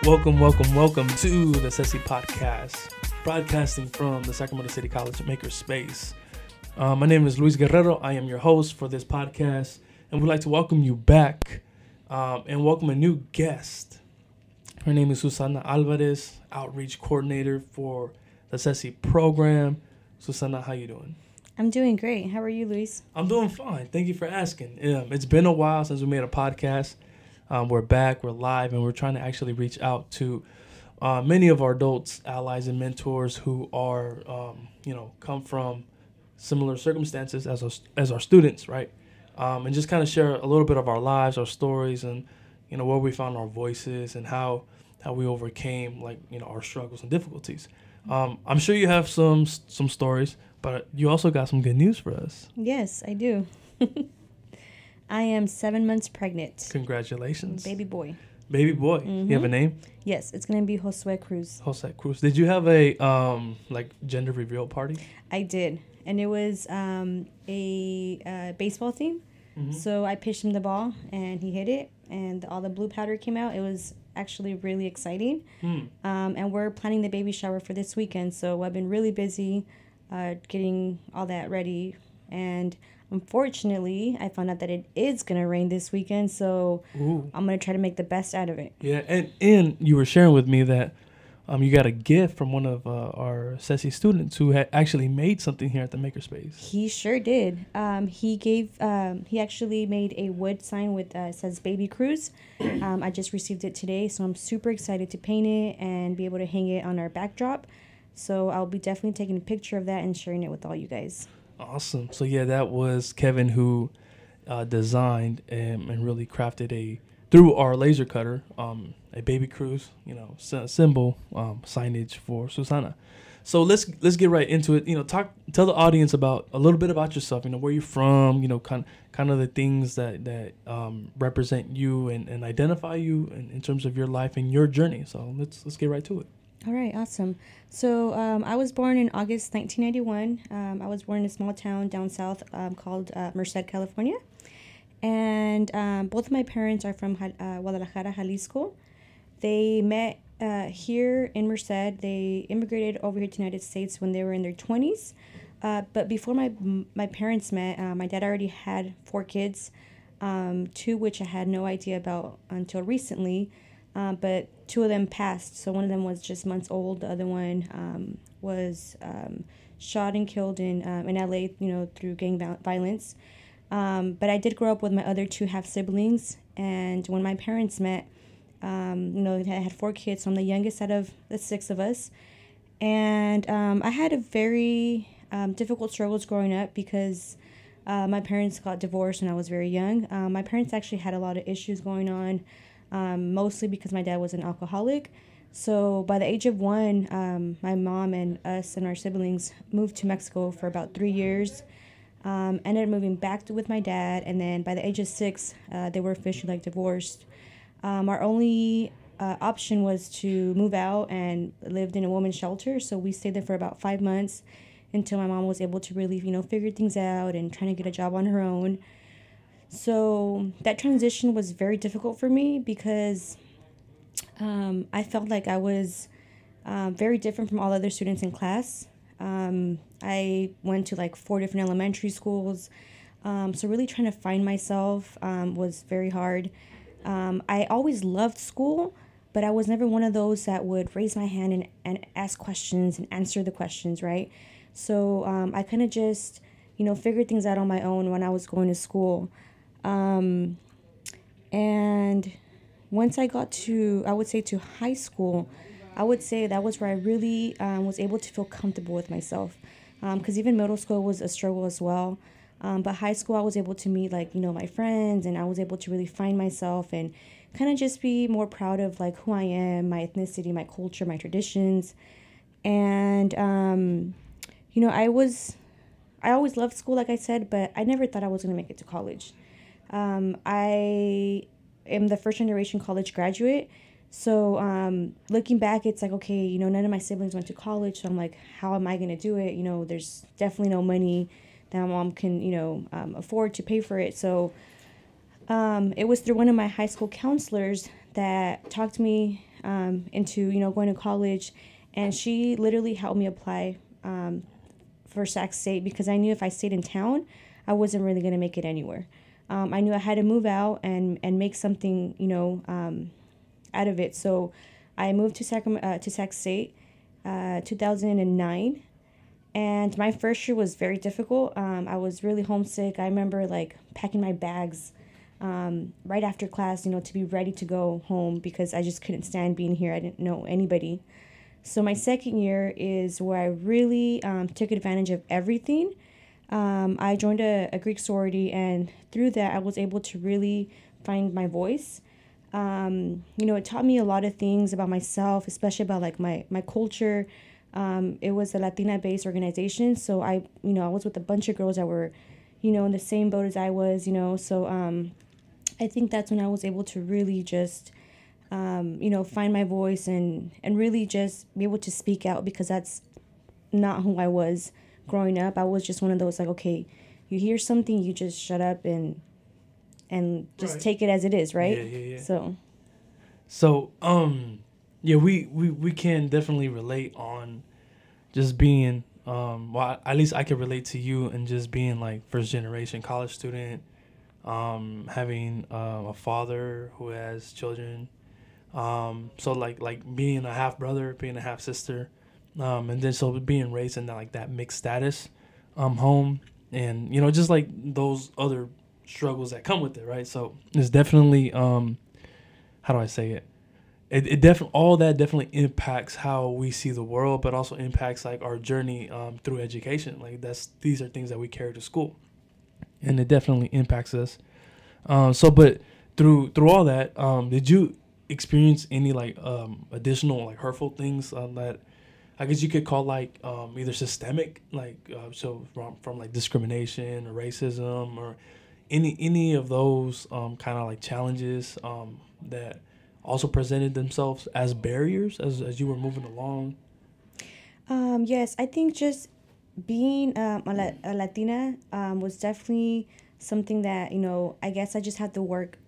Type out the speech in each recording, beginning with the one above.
Welcome to the SESI Podcast, broadcasting from the Sacramento City College Makerspace. My name is Luis Guerrero. I am your host for this podcast, and we'd like to welcome you back and welcome a new guest. Her name is Susana Alvarez, Outreach Coordinator for the SESI program. Susana, how you doing? I'm doing great. How are you, Luis? I'm doing fine. Thank you for asking. It's been a while since we made a podcast. We're back, we're live, and we're trying to actually reach out to many of our adults, allies, and mentors who are, come from similar circumstances as our students, right? And just kind of share a little bit of our lives, our stories, and, where we found our voices and how we overcame, our struggles and difficulties. I'm sure you have some stories, but you also got some good news for us. Yes, I do. I am 7 months pregnant. Congratulations. Baby boy. Baby boy. Mm-hmm. You have a name? Yes, it's going to be Josue Cruz. Jose Cruz. Did you have a gender reveal party? I did. And it was a baseball theme. Mm-hmm. So I pitched him the ball and he hit it and all the blue powder came out. It was actually really exciting. And we're planning the baby shower for this weekend. So I've been really busy getting all that ready. And unfortunately, I found out that it is going to rain this weekend, so I'm going to try to make the best out of it. Yeah, and you were sharing with me that you got a gift from one of our SESI students who had actually made something here at the Makerspace. He sure did. He actually made a wood sign with says Baby Cruz. I just received it today, so I'm super excited to paint it and be able to hang it on our backdrop. So I'll be definitely taking a picture of that and sharing it with all you guys. Awesome. So, yeah, that was Kevin who designed and really crafted through our laser cutter, a Baby Cruz, symbol, signage for Susana. So let's get right into it. Tell the audience a little bit about yourself, where you're from, kind of the things that represent you and identify you in terms of your life and your journey. So let's get right to it. All right, awesome. So I was born in August 1991. I was born in a small town down south called Merced, California. And both of my parents are from Guadalajara, Jalisco. They met here in Merced. They immigrated over here to the United States when they were in their 20s. But before my parents met, my dad already had 4 kids, 2 which I had no idea about until recently. But 2 of them passed. So one of them was just months old. The other one was shot and killed in LA, through gang violence. But I did grow up with my other 2 half siblings. And when my parents met, they had 4 kids. So I'm the youngest out of the 6 of us. And I had a very difficult struggles growing up because my parents got divorced when I was very young. My parents actually had a lot of issues going on. Mostly because my dad was an alcoholic. So by the age of 1, my mom and us and our siblings moved to Mexico for about 3 years. Ended up moving back with my dad, and then by the age of 6, they were officially divorced. Our only option was to move out and lived in a women's shelter. So we stayed there for about 5 months until my mom was able to really, figure things out and trying to get a job on her own. So that transition was very difficult for me because I felt like I was very different from all other students in class. I went to 4 different elementary schools. So really trying to find myself was very hard. I always loved school, but I was never one of those that would raise my hand and ask questions and answer the questions, right? So I kind of just, figured things out on my own when I was going to school. And once I got to, I would say to high school, I would say that was where I really was able to feel comfortable with myself. Because even middle school was a struggle as well. But high school, I was able to meet my friends, and I was able to really find myself and kind of just be more proud of who I am, my ethnicity, my culture, my traditions. And, I always loved school, like I said, but I never thought I was going to make it to college. I am the first generation college graduate. So looking back, it's okay, none of my siblings went to college. So I'm like, how am I going to do it? There's definitely no money that my mom can, afford to pay for it. So it was through one of my high school counselors that talked to me into, going to college. And she literally helped me apply for Sac State because I knew if I stayed in town, I wasn't really going to make it anywhere. I knew I had to move out and make something, out of it. So I moved to Sac State, 2009. And my first year was very difficult. I was really homesick. I remember like packing my bags right after class, to be ready to go home because I just couldn't stand being here. I didn't know anybody. So my second year is where I really took advantage of everything. I joined a Greek sorority, and through that, I was able to really find my voice. It taught me a lot of things about myself, especially about like my culture. It was a Latina-based organization, so I was with a bunch of girls that were, in the same boat as I was, So I think that's when I was able to really just find my voice and really just be able to speak out because that's not who I was growing up. I was just one of those like, okay, you hear something, you just shut up and just right. Take it as it is, right? Yeah. So, yeah, we can definitely relate on just being, well, at least I can relate to you and just being like first generation college student, having a father who has children. So like being a half brother, being a half sister, and then so being raised in that mixed status, home, and just like those other struggles that come with it, right? So it's definitely how do I say it? It definitely all that definitely impacts how we see the world, but also impacts like our journey through education. Like these are things that we carry to school, and it definitely impacts us. But through all that, did you experience any like additional like hurtful things that I guess you could call like either systemic, like so from like discrimination or racism or any of those kind of like challenges that also presented themselves as barriers as you were moving along? Yes, I think just being a Latina was definitely something that, I guess I just had to work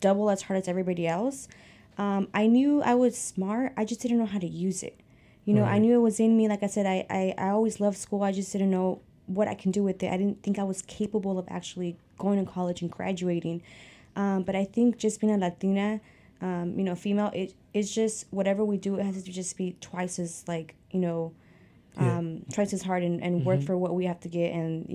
double as hard as everybody else. I knew I was smart. I just didn't know how to use it. I knew it was in me. Like I said, I always loved school. I just didn't know what I can do with it. I didn't think I was capable of actually going to college and graduating. But I think just being a Latina, female, it's just whatever we do, it has to just be twice as like, twice as hard and work for what we have to get. And,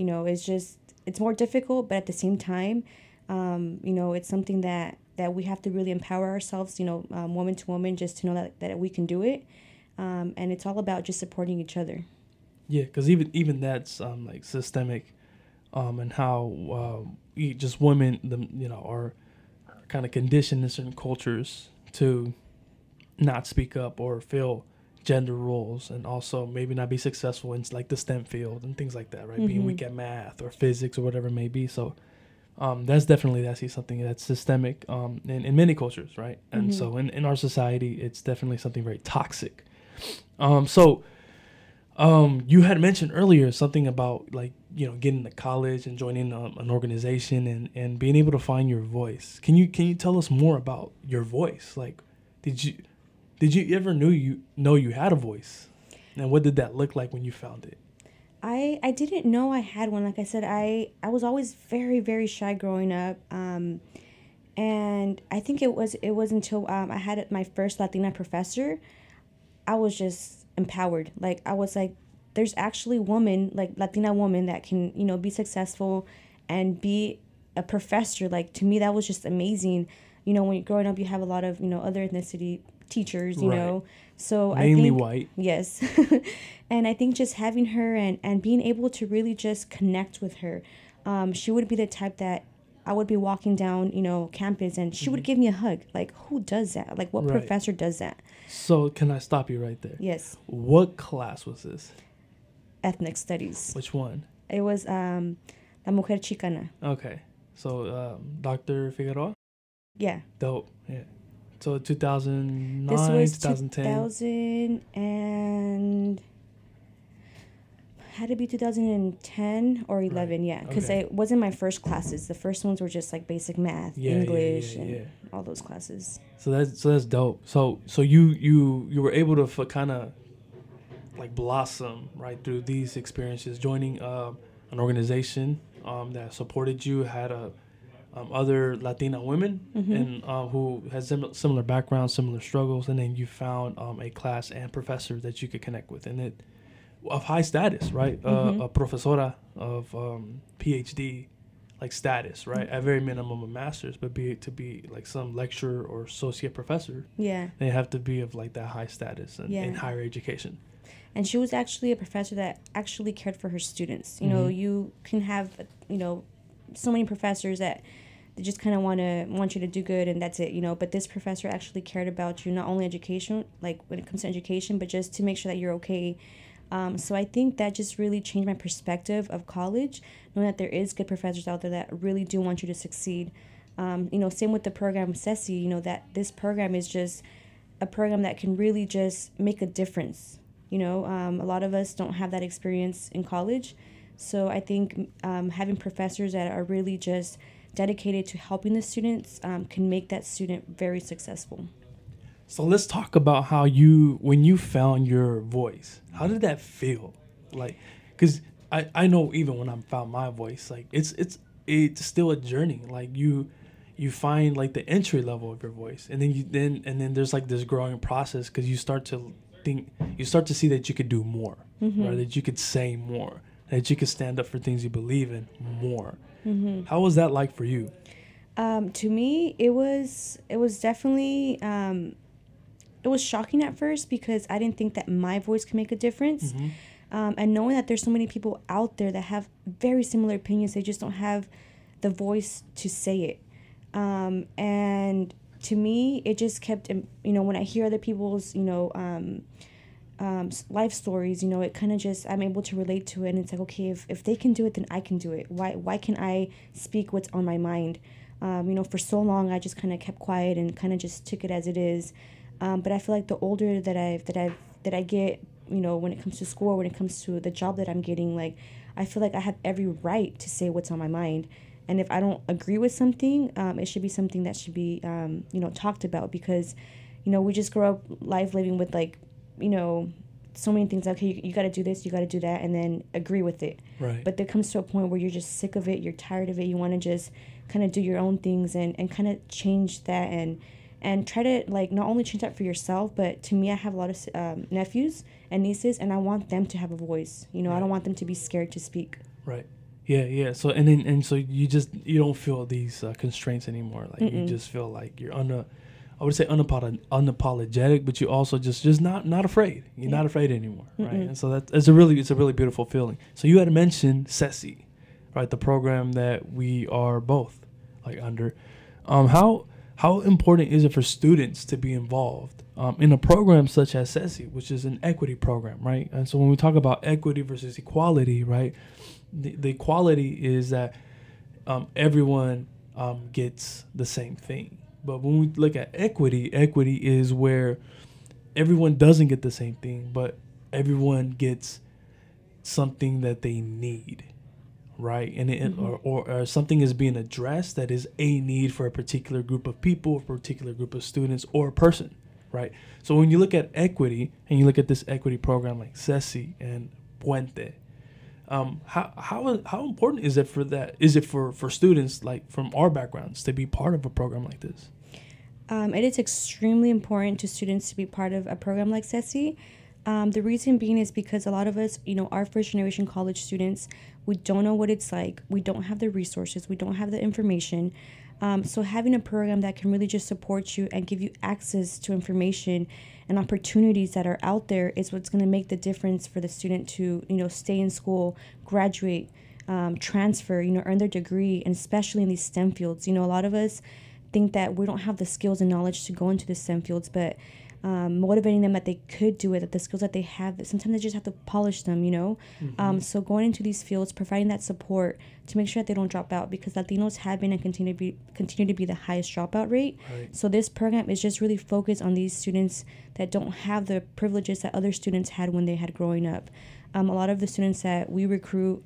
it's more difficult, but at the same time, it's something that we have to really empower ourselves, woman to woman, just to know that we can do it. And it's all about just supporting each other. Yeah, because even that's like systemic, and how just women are kind of conditioned in certain cultures to not speak up or fill gender roles, and also maybe not be successful in like the STEM field and things like that, right? Being weak at math or physics or whatever it may be. So that's definitely something that's systemic in many cultures, right? And so in our society, it's definitely something very toxic. You had mentioned earlier something about like getting to college and joining an organization and being able to find your voice. Can you tell us more about your voice? Like, did you ever know you had a voice, and what did that look like when you found it? I didn't know I had one. Like I said, I was always very, very shy growing up. And I think it was until I had my first Latina professor, I was just empowered. Like I was like, there's actually Latina woman that can, be successful and be a professor. Like to me, that was just amazing. When you're growing up, you have a lot of, other ethnicity teachers, Right. So Mainly I think, white. yes. And I think just having her and being able to really just connect with her, she would be the type that I would be walking down, campus and she would give me a hug. Like, who does that? Like, what Right. professor does that? So can I stop you right there? Yes. What class was this? Ethnic studies. Which one? It was La Mujer Chicana. Okay. So Dr. Figueroa? Yeah. Dope. Yeah. So 2009, This was 2010. 2000 and Had to be 2010 or 11, Right. yeah, because Okay. it wasn't my first classes. The first ones were just like basic math, English, and all those classes. So that's dope. So you were able to kind of like blossom right through these experiences, joining an organization that supported you, had other Latina women and who had similar backgrounds, similar struggles, and then you found a class and professor that you could connect with, and it of high status, right? A profesora of PhD like status, right? At very minimum a master's, but to be like some lecturer or associate professor, Yeah. they have to be of like that high status and in higher education. And she was actually a professor that actually cared for her students. You know, you can have, so many professors that they just kind of want you to do good and that's it, But this professor actually cared about you, not only education, like when it comes to education, but just to make sure that you're okay. So I think that just really changed my perspective of college, knowing that there is good professors out there that really do want you to succeed. Same with the program SESI, that this program is just a program that can really just make a difference. A lot of us don't have that experience in college. So I think having professors that are really just dedicated to helping the students can make that student very successful. So let's talk about how when you found your voice, how did that feel? Like, because I know even when I found my voice, like it's still a journey. Like you find like the entry level of your voice, and then there's like this growing process because you start to see that you could do more, right? That you could say more, that you could stand up for things you believe in more. How was that like for you? To me, it was definitely it was shocking at first because I didn't think that my voice could make a difference. And knowing that there's so many people out there that have very similar opinions, they just don't have the voice to say it. And to me, it just kept, when I hear other people's, life stories, it kind of just, I'm able to relate to it. And it's like, okay, if they can do it, then I can do it. Why can't I speak what's on my mind? For so long, I just kind of kept quiet and kind of just took it as it is. But I feel like the older that I get, when it comes to school, when it comes to the job that I'm getting, like, I feel like I have every right to say what's on my mind. And if I don't agree with something, it should be something that should be, talked about because, we just grow up life living with like, so many things. Okay, you got to do this, you got to do that, and then agree with it. Right. But there comes to a point where you're just sick of it, you're tired of it, you want to just kind of do your own things and kind of change that and try to like not only change that for yourself, but to me, I have a lot of nephews and nieces, and I want them to have a voice. Right. I don't want them to be scared to speak. Right. Yeah. So so you don't feel these constraints anymore. Like you just feel like you're I would say unapologetic, but you also just not afraid. You're not afraid anymore, right? And so it's a really beautiful feeling. So you had mentioned SESI, right? The program that we are both like under. How important is it for students to be involved in a program such as SESI, which is an equity program, right? And so when we talk about equity versus equality, right, the equality is that everyone gets the same thing. But when we look at equity is where everyone doesn't get the same thing, but everyone gets something that they need. Right, and or something is being addressed that is a need for a particular group of people, a particular group of students, or a person, right? So when you look at equity and you look at this equity program like SESI and Puente, how important is it for that? Is it for students like from our backgrounds to be part of a program like this? It is extremely important to students to be part of a program like SESI. The reason being is because a lot of us, our first generation college students, we don't know what it's like. We don't have the resources. We don't have the information. So having a program that can really just support you and give you access to information and opportunities that are out there is what's going to make the difference for the student to, stay in school, graduate, transfer, earn their degree, and especially in these STEM fields. A lot of us think that we don't have the skills and knowledge to go into the STEM fields, but motivating them that they could do it, that the skills that they have, that sometimes they just have to polish them, So going into these fields, providing that support to make sure that they don't drop out, because Latinos have been and continue to be the highest dropout rate. Right. So this program is just really focused on these students that don't have the privileges that other students had when they had growing up. A lot of the students that we recruit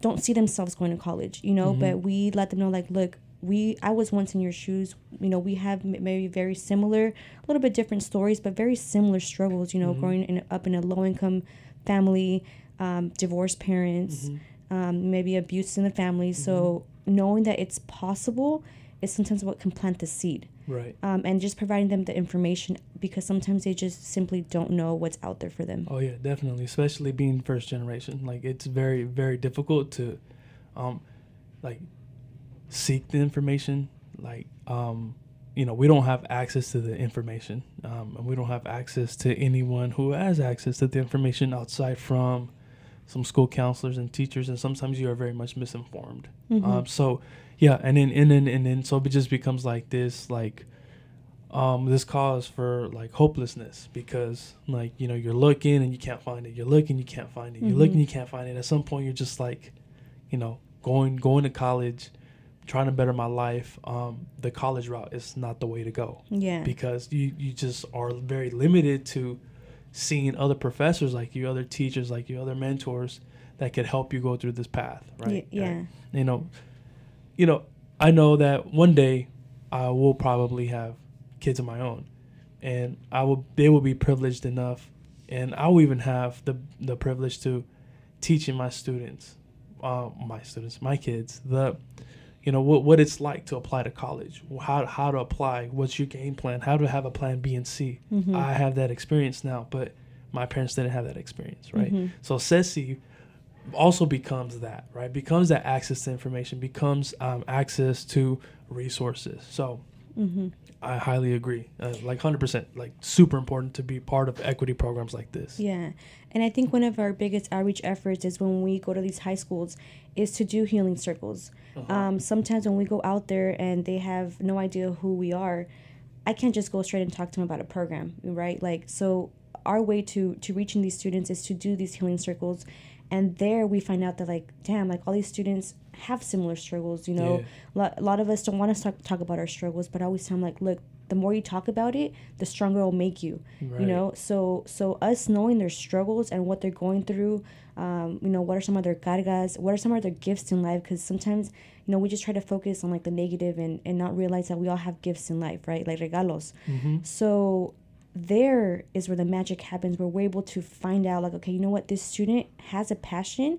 don't see themselves going to college, but we let them know, like, look, I was once in your shoes. We have maybe very similar, a little bit different stories, but very similar struggles, growing up in a low-income family, divorced parents, maybe abuse in the family. So knowing that it's possible is sometimes what can plant the seed. Right. And just providing them the information, because sometimes they just simply don't know what's out there for them. Oh, yeah, definitely. Especially being first generation. Like, it's very, very difficult to, seek the information. Like, we don't have access to the information. And we don't have access to anyone who has access to the information outside from some school counselors and teachers. And sometimes you are very much misinformed. So, yeah, and then so it just becomes like this, this cause for like hopelessness, because you're looking and you can't find it. You're looking, you can't find it. You're looking, you can't find it. At some point, you're just like, going to college, trying to better my life. The college route is not the way to go. Yeah. Because you just are very limited to seeing other professors like you, other teachers like you, other mentors that could help you go through this path, right? Yeah. I know that one day I will probably have kids of my own, and they will be privileged enough, and I will even have the privilege to teaching my students, my kids, what it's like to apply to college, how to apply, what's your game plan, how to have a plan B and C. I have that experience now, but my parents didn't have that experience, right? So SESI also becomes that, right? Becomes that access to information, becomes access to resources. So I highly agree, 100%, super important to be part of equity programs like this. Yeah. And I think one of our biggest outreach efforts is when we go to these high schools is to do healing circles. Sometimes when we go out there and they have no idea who we are, I can't just go straight and talk to them about a program, right? So our way to reaching these students is to do these healing circles. And there we find out that, damn, all these students have similar struggles, Yeah. A lot of us don't want to talk about our struggles, but I always tell them, look, the more you talk about it, the stronger it'll make you, right. So us knowing their struggles and what they're going through, what are some of their cargas, what are some of their gifts in life, because sometimes, we just try to focus on the negative and not realize that we all have gifts in life, right? Like regalos. So there is where the magic happens, where we're able to find out, okay, you know what, this student has a passion.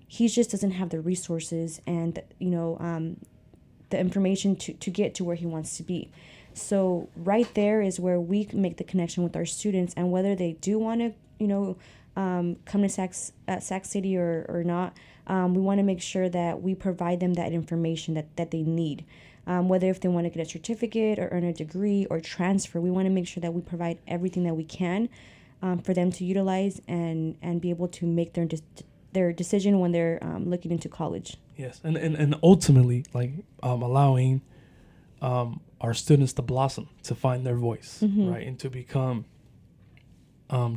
He just doesn't have the resources and, the information to get to where he wants to be. So right there is where we make the connection with our students, and whether they do want to, come to Sac City or not, we want to make sure that we provide them that information that they need. Whether if they want to get a certificate or earn a degree or transfer, we want to make sure that we provide everything that we can for them to utilize and be able to make their decision when they're looking into college. Yes, and ultimately, allowing our students to blossom, to find their voice, right, and to become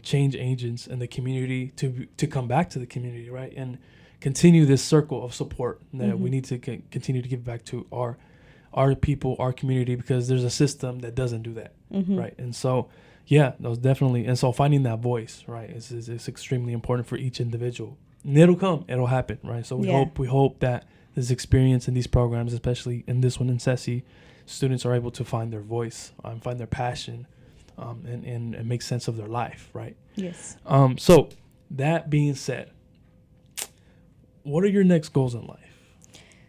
change agents in the community, to come back to the community, right, and continue this circle of support that we need to continue to give back to our people, our community, because there's a system that doesn't do that, right? And so, yeah, those definitely, and so finding that voice, right, is extremely important for each individual. And it'll happen, right? So we hope that this experience in these programs, especially in this one in SESI, students are able to find their voice, find their passion, and make sense of their life, right? Yes. So that being said, what are your next goals in life?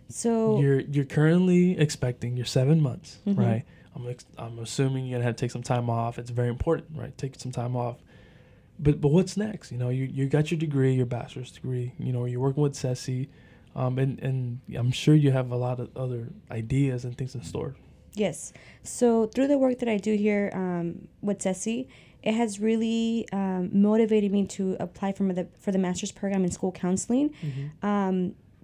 So you're currently expecting, you're 7 months, right? I'm assuming you're gonna have to take some time off. It's very important, right? Take some time off. But what's next? You got your degree, your bachelor's degree. You're working with SESI, and I'm sure you have a lot of other ideas and things in store. Yes. So through the work that I do here with SESI, it has really motivated me to apply for the master's program in school counseling.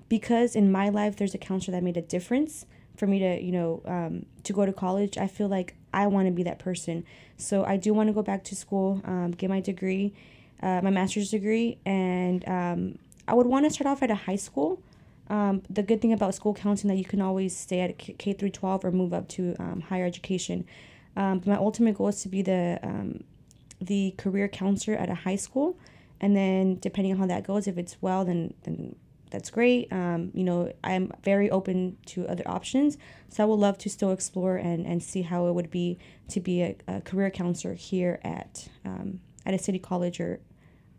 Because in my life, there's a counselor that made a difference for me to go to college. I feel like I want to be that person. So I do want to go back to school, get my degree, my master's degree, and I would want to start off at a high school. The good thing about school counseling that you can always stay at K through 12 or move up to higher education. But my ultimate goal is to be the career counselor at a high school, And then depending on how that goes, if it's well, then that's great. You know, I'm very open to other options. So I would love to still explore and see how it would be to be a career counselor here at a city college or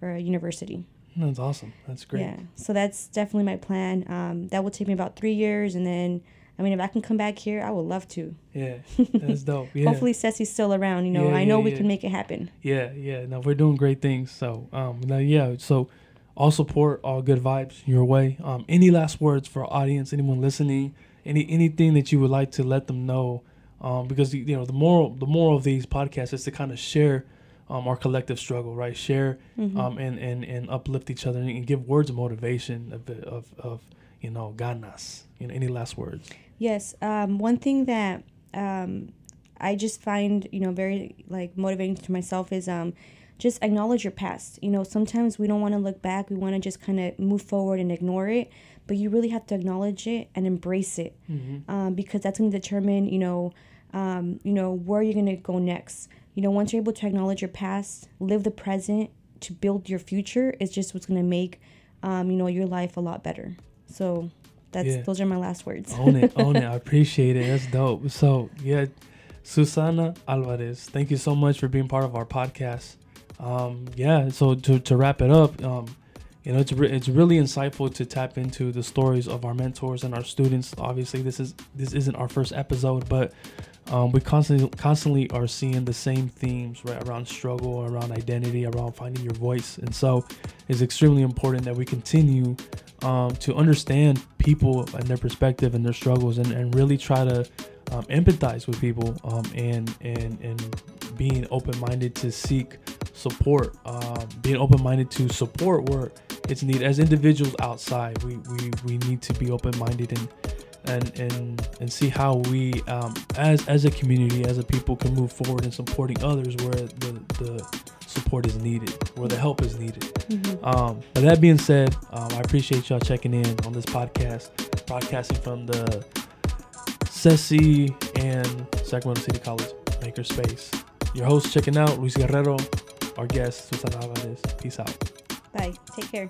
a university. That's awesome. That's great. Yeah. So that's definitely my plan. That will take me about 3 years. And then, I mean, if I can come back here, I would love to. Yeah. That's dope. Yeah. Hopefully SESI's still around. You know, I know we can make it happen. Yeah. Yeah. No, we're doing great things. So, so all support, all good vibes your way. Any last words for our audience, anyone listening, anything that you would like to let them know? Because, you know, the moral of these podcasts is to kind of share our collective struggle, right? Share and uplift each other and give words of motivation of you know, ganas. You know, any last words? Yes. One thing that I just find, you know, very like motivating to myself is just acknowledge your past. You know, sometimes we don't want to look back. We want to just kind of move forward and ignore it. But you really have to acknowledge it and embrace it, because that's going to determine, you know, where you're going to go next. You know, once you're able to acknowledge your past, live the present to build your future, is just what's going to make, you know, your life a lot better. So those are my last words. Own it. I appreciate it. That's dope. So, yeah, Susana Alvarez, thank you so much for being part of our podcast. So to wrap it up, you know, it's really insightful to tap into the stories of our mentors and our students. Obviously, this isn't our first episode, but we constantly are seeing the same themes, right, around struggle, around identity, around finding your voice. And so it's extremely important that we continue to understand people and their perspective and their struggles, and really try to empathize with people, and being open-minded to seek support, being open-minded to support where it's needed. As individuals outside, we need to be open-minded and see how we, as a community, as a people, can move forward in supporting others where the support is needed, where the help is needed. But that being said, I appreciate y'all checking in on this podcast, broadcasting from the SESI and Sacramento City College Makerspace. Your host checking out, Luis Guerrero. Our guest, Susana Alvarez. Peace out. Bye. Take care.